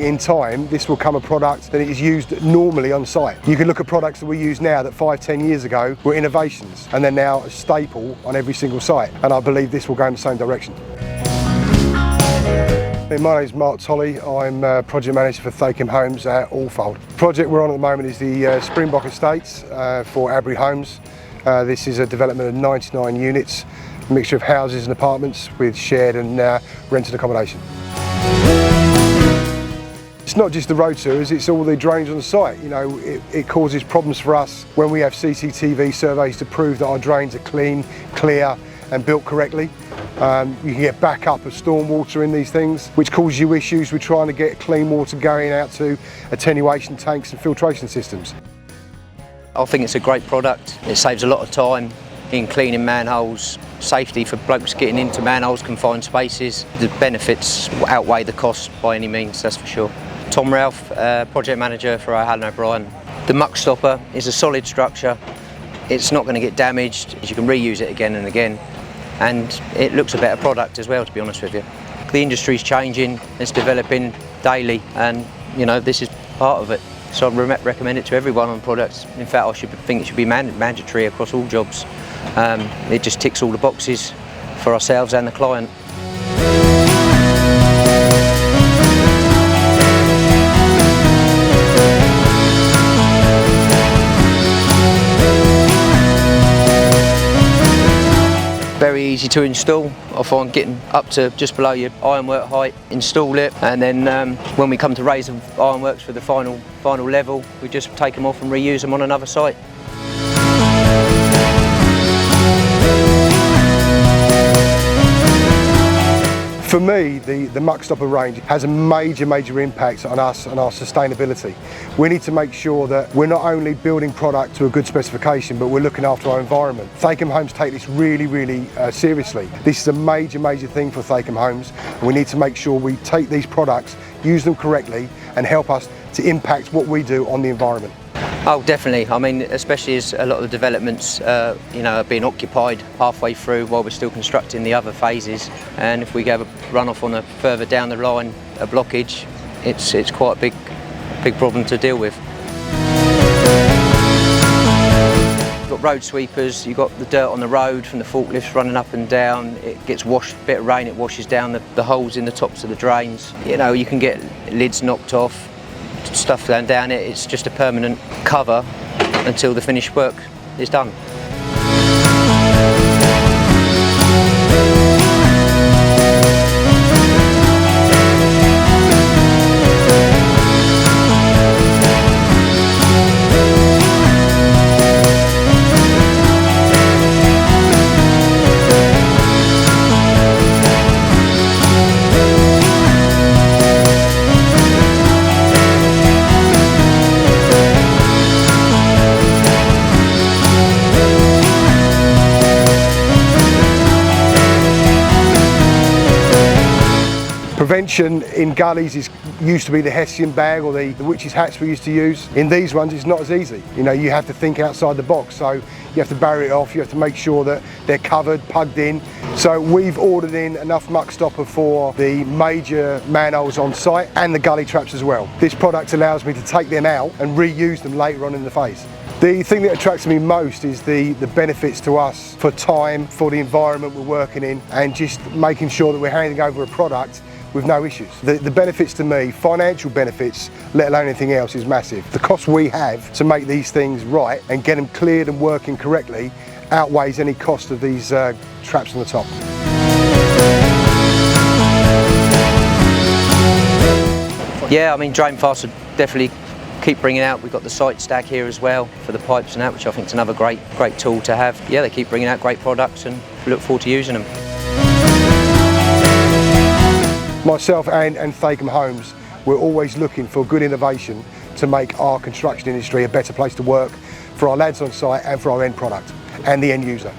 in time, this will become a product that is used normally on site. You can look at products that we use now that 5–10 years ago were innovations, and they're now a staple on every single site. And I believe this will go in the same direction. My name is Mark Tolley. I'm project manager for Thakeham Homes at Alfold. The project we're on at the moment is the Springbok Estates for Avery Homes. This is a development of 99 units, a mixture of houses and apartments with shared and rented accommodation. It's not just the road sewers, it's all the drainage on the site. You know, it causes problems for us when we have CCTV surveys to prove that our drains are clean, clear and built correctly. You can get backup of storm water in these things, which causes you issues with trying to get clean water going out to attenuation tanks and filtration systems. I think it's a great product. It saves a lot of time in cleaning manholes, safety for blokes getting into manholes, confined spaces. The benefits outweigh the cost by any means, that's for sure. Tom Ralph, project manager for Howland O'Brien. The MuckStopper is a solid structure. It's not going to get damaged. You can reuse it again and again. And it looks a better product as well, to be honest with you. The industry's changing, it's developing daily, and you know, this is part of it. So I'd recommend it to everyone on products. In fact, I think it should be mandatory across all jobs. It just ticks all the boxes for ourselves and the client. Very easy to install. I find getting up to just below your ironwork height, install it, and then when we come to raise the ironworks for the final level, we just take them off and reuse them on another site. For me, the MuckStopper range has a major impact on us and our sustainability. We need to make sure that we're not only building product to a good specification, but we're looking after our environment. Thakeham Homes take this really seriously. This is a major thing for Thakeham Homes, and we need to make sure we take these products, use them correctly, and help us to impact what we do on the environment. Oh, definitely. I mean, especially as a lot of the developments, you know, are being occupied halfway through while we're still constructing the other phases. And if we go run off on a further down the line, a blockage, it's quite a big problem to deal with. You've got road sweepers, you've got the dirt on the road from the forklifts running up and down. It gets washed, a bit of rain, it washes down the holes in the tops of the drains. You know, you can get lids knocked off, stuff down it. It's just a permanent cover until the finished work is done. Prevention in gullies used to be the Hessian bag or the witch's hats we used to use. In these ones it's not as easy. You know, you have to think outside the box, so you have to barrier it off, you have to make sure that they're covered, plugged in. So we've ordered in enough MuckStopper for the major manholes on site and the gully traps as well. This product allows me to take them out and reuse them later on in the phase. The thing that attracts me most is the benefits to us for time, for the environment we're working in, and just making sure that we're handing over a product with no issues. The benefits to me, financial benefits, let alone anything else, is massive. The cost we have to make these things right and get them cleared and working correctly outweighs any cost of these traps on the top. Yeah, I mean, drain fasts would definitely keep bringing out. We've got the site stack here as well for the pipes and that, which I think is another great tool to have. Yeah, they keep bringing out great products and we look forward to using them. Myself and Thakeham Homes, we're always looking for good innovation to make our construction industry a better place to work for our lads on site and for our end product and the end user.